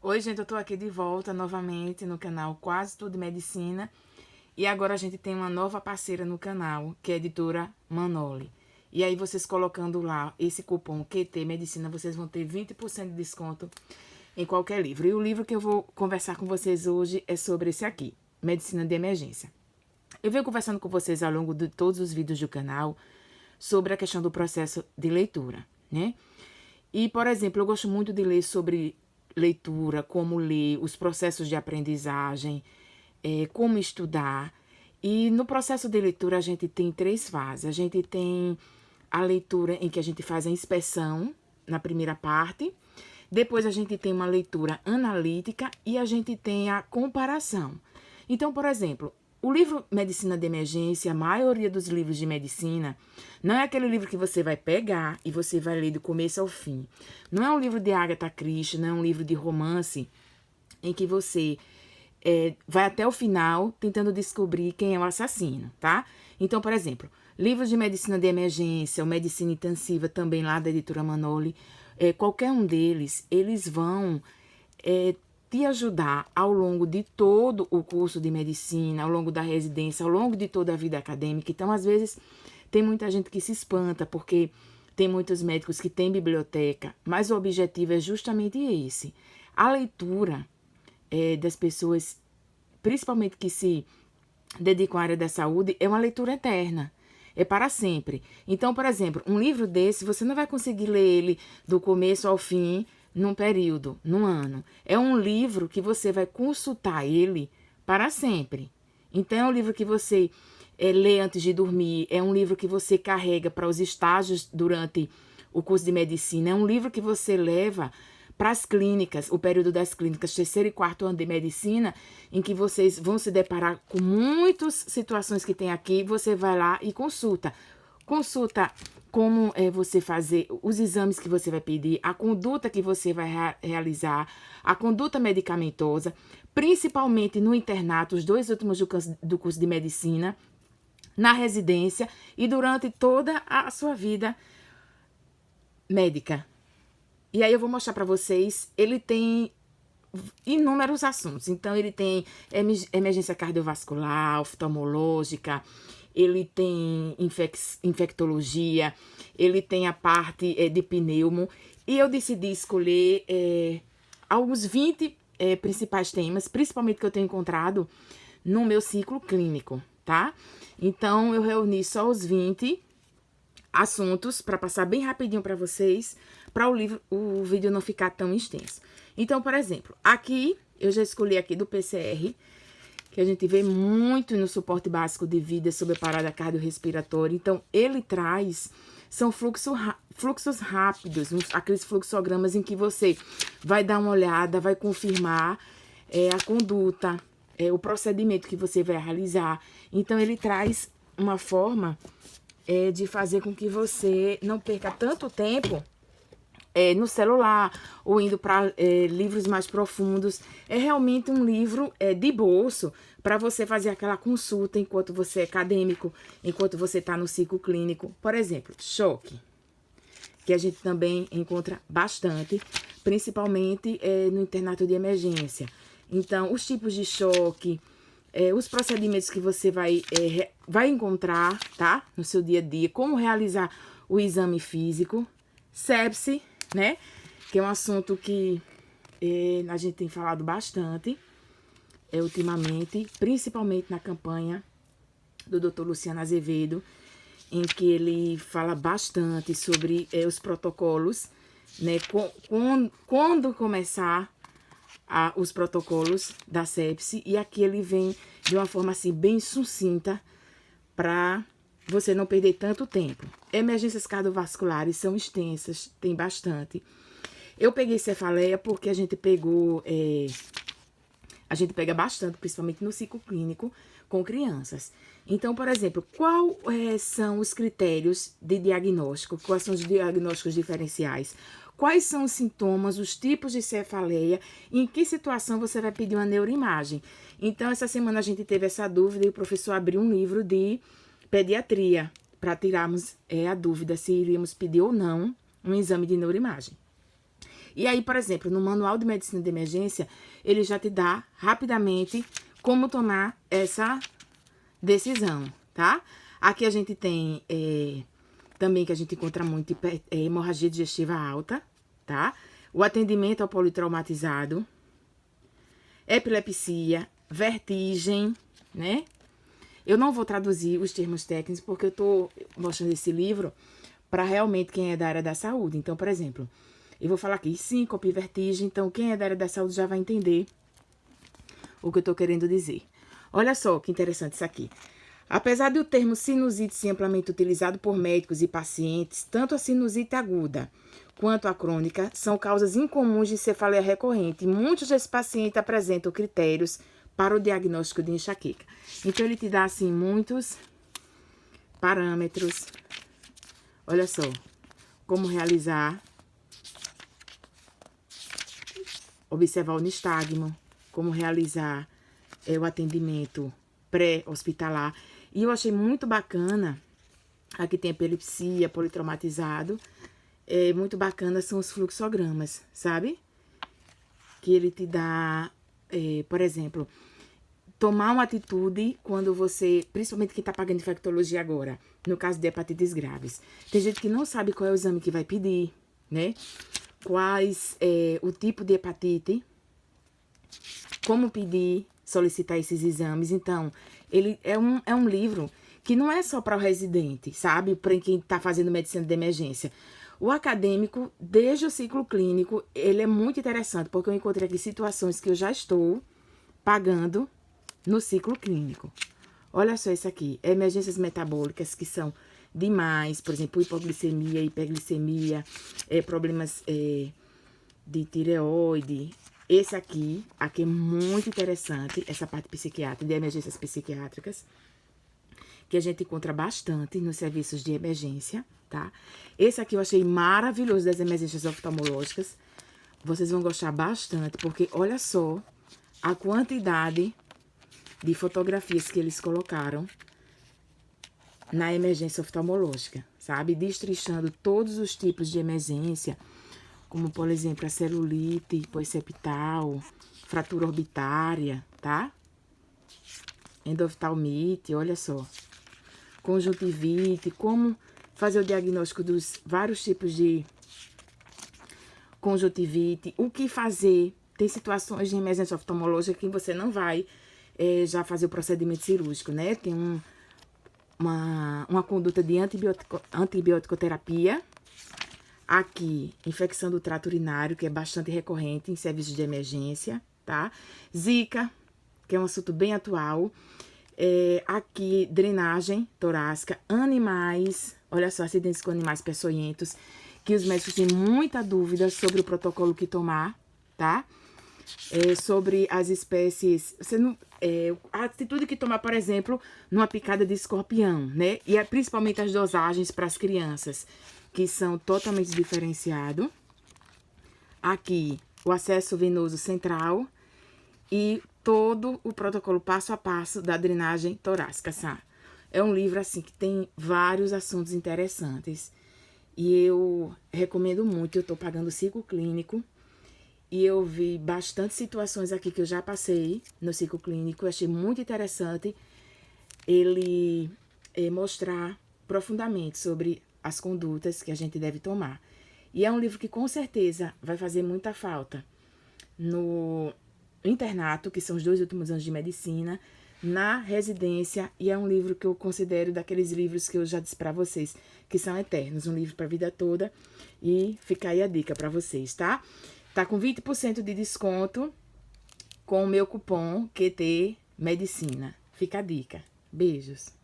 Oi, gente, eu tô aqui de volta novamente no canal Quase Tudo de Medicina. E agora a gente tem uma nova parceira no canal, que é a editora Manoli. E aí, vocês colocando lá esse cupom QT Medicina, vocês vão ter 20% de desconto em qualquer livro. E o livro que eu vou conversar com vocês hoje é sobre esse aqui, Medicina de Emergência. Eu venho conversando com vocês ao longo de todos os vídeos do canal sobre a questão do processo de leitura, né? E, por exemplo, eu gosto muito de ler sobre leitura, como ler, os processos de aprendizagem, como estudar. E no processo de leitura a gente tem 3 fases. A gente tem a leitura em que a gente faz a inspeção, na primeira parte. Depois a gente tem uma leitura analítica e a gente tem a comparação. Então, por exemplo, o livro Medicina de Emergência, a maioria dos livros de medicina, não é aquele livro que você vai pegar e você vai ler do começo ao fim. Não é um livro de Agatha Christie, não é um livro de romance em que você vai até o final tentando descobrir quem é o assassino, tá? Então, por exemplo, livros de medicina de emergência, ou medicina intensiva, também lá da editora Manoli, qualquer um deles, eles vão te ajudar ao longo de todo o curso de medicina, ao longo da residência, ao longo de toda a vida acadêmica. Então, às vezes, tem muita gente que se espanta, porque tem muitos médicos que têm biblioteca, mas o objetivo é justamente esse. A leitura das pessoas, principalmente que se dedicam à área da saúde, é uma leitura eterna. É para sempre. Então, por exemplo, um livro desse, você não vai conseguir ler ele do começo ao fim num período, num ano. É um livro que você vai consultar ele para sempre. Então, é um livro que você lê antes de dormir, é um livro que você carrega para os estágios durante o curso de medicina, é um livro que você leva para as clínicas, o período das clínicas, 3º e 4º ano de medicina, em que vocês vão se deparar com muitas situações que tem aqui, você vai lá e consulta. Consulta como você fazer, os exames que você vai pedir, a conduta que você vai realizar, a conduta medicamentosa, principalmente no internato, os 2 últimos do curso de medicina, na residência e durante toda a sua vida médica. E aí eu vou mostrar para vocês, ele tem inúmeros assuntos. Então, ele tem emergência cardiovascular, oftalmológica, ele tem infectologia, ele tem a parte de pneumo. E eu decidi escolher alguns 20 principais temas, principalmente que eu tenho encontrado no meu ciclo clínico, tá? Então, eu reuni só os 20 assuntos para passar bem rapidinho para vocês, para o vídeo não ficar tão extenso. Então, por exemplo, aqui eu já escolhi aqui do PCR, que a gente vê muito no suporte básico de vida sobre a parada cardiorrespiratória. Então, ele traz, são fluxos rápidos, aqueles fluxogramas em que você vai dar uma olhada, vai confirmar a conduta, o procedimento que você vai realizar. Então, ele traz uma forma de fazer com que você não perca tanto tempo no celular ou indo para livros mais profundos. É realmente um livro de bolso para você fazer aquela consulta enquanto você é acadêmico, enquanto você está no ciclo clínico. Por exemplo, choque, que a gente também encontra bastante, principalmente no internato de emergência. Então, os tipos de choque, os procedimentos que você vai encontrar, tá? No seu dia a dia, como realizar o exame físico, sepse, né? Que é um assunto que a gente tem falado bastante ultimamente, principalmente na campanha do Dr. Luciano Azevedo, em que ele fala bastante sobre os protocolos, né? Quando começar os protocolos da sepse, e aqui ele vem de uma forma assim bem sucinta para você não perder tanto tempo. Emergências cardiovasculares são extensas, tem bastante. Eu peguei cefaleia porque a gente pega bastante, principalmente no ciclo clínico com crianças. Então, por exemplo, quais são os critérios de diagnóstico? Quais são os diagnósticos diferenciais? Quais são os sintomas, os tipos de cefaleia? Em que situação você vai pedir uma neuroimagem? Então, essa semana a gente teve essa dúvida e o professor abriu um livro de pediatria para tirarmos a dúvida se iríamos pedir ou não um exame de neuroimagem. E aí, por exemplo, no Manual de Medicina de Emergência, ele já te dá rapidamente como tomar essa decisão, tá? Aqui a gente tem também que a gente encontra muito hemorragia digestiva alta, tá? O atendimento ao politraumatizado, epilepsia, vertigem, né? Eu não vou traduzir os termos técnicos porque eu tô mostrando esse livro para realmente quem é da área da saúde. Então, por exemplo, eu vou falar aqui síncope, vertigem, então quem é da área da saúde já vai entender o que eu tô querendo dizer. Olha só que interessante isso aqui. Apesar do termo sinusite ser amplamente utilizado por médicos e pacientes, tanto a sinusite aguda quanto a crônica são causas incomuns de cefaleia recorrente. E muitos desses pacientes apresentam critérios para o diagnóstico de enxaqueca. Então, ele te dá, assim, muitos parâmetros. Olha só, como realizar, observar o nistagmo, como realizar o atendimento pré-hospitalar. E eu achei muito bacana, aqui tem epilepsia, politraumatizado, muito bacana são os fluxogramas, sabe? Que ele te dá, por exemplo, tomar uma atitude quando você, principalmente quem tá pagando infectologia agora, no caso de hepatites graves. Tem gente que não sabe qual é o exame que vai pedir, né? Quais, o tipo de hepatite, como pedir, solicitar esses exames. Então, ele é um livro que não é só para o residente, sabe? Para quem tá fazendo medicina de emergência. O acadêmico, desde o ciclo clínico, ele é muito interessante, porque eu encontrei aqui situações que eu já estou pagando no ciclo clínico. Olha só isso aqui, emergências metabólicas que são demais, por exemplo, hipoglicemia, hiperglicemia, problemas de tireoide. Esse aqui é muito interessante, essa parte psiquiátrica, de emergências psiquiátricas, que a gente encontra bastante nos serviços de emergência, tá? Esse aqui eu achei maravilhoso, das emergências oftalmológicas. Vocês vão gostar bastante, porque olha só a quantidade de fotografias que eles colocaram na emergência oftalmológica, sabe? Destrinchando todos os tipos de emergência, como, por exemplo, a celulite hiposseptal, fratura orbitária, tá? Endoftalmite, olha só. Conjuntivite, como fazer o diagnóstico dos vários tipos de conjuntivite, o que fazer. Tem situações de emergência oftalmológica que você não vai já fazer o procedimento cirúrgico, né? Tem uma conduta de antibioticoterapia. Aqui, infecção do trato urinário, que é bastante recorrente em serviços de emergência, tá? Zika, que é um assunto bem atual. Aqui, drenagem torácica, animais, olha só, acidentes com animais peçonhentos, que os médicos têm muita dúvida sobre o protocolo que tomar, tá? Sobre as espécies, a atitude que tomar, por exemplo, numa picada de escorpião, né? E principalmente as dosagens para as crianças, que são totalmente diferenciados. Aqui, o acesso venoso central e todo o protocolo passo a passo da drenagem torácica, sabe? É um livro, assim, que tem vários assuntos interessantes. E eu recomendo muito, eu tô pagando o ciclo clínico. E eu vi bastante situações aqui que eu já passei no ciclo clínico. Eu achei muito interessante ele mostrar profundamente sobre as condutas que a gente deve tomar. E é um livro que com certeza vai fazer muita falta no internato, que são os 2 últimos anos de medicina, na residência, e é um livro que eu considero daqueles livros que eu já disse para vocês, que são eternos, um livro para a vida toda, e fica aí a dica para vocês, tá? Tá com 20% de desconto com o meu cupom QT Medicina. Fica a dica. Beijos.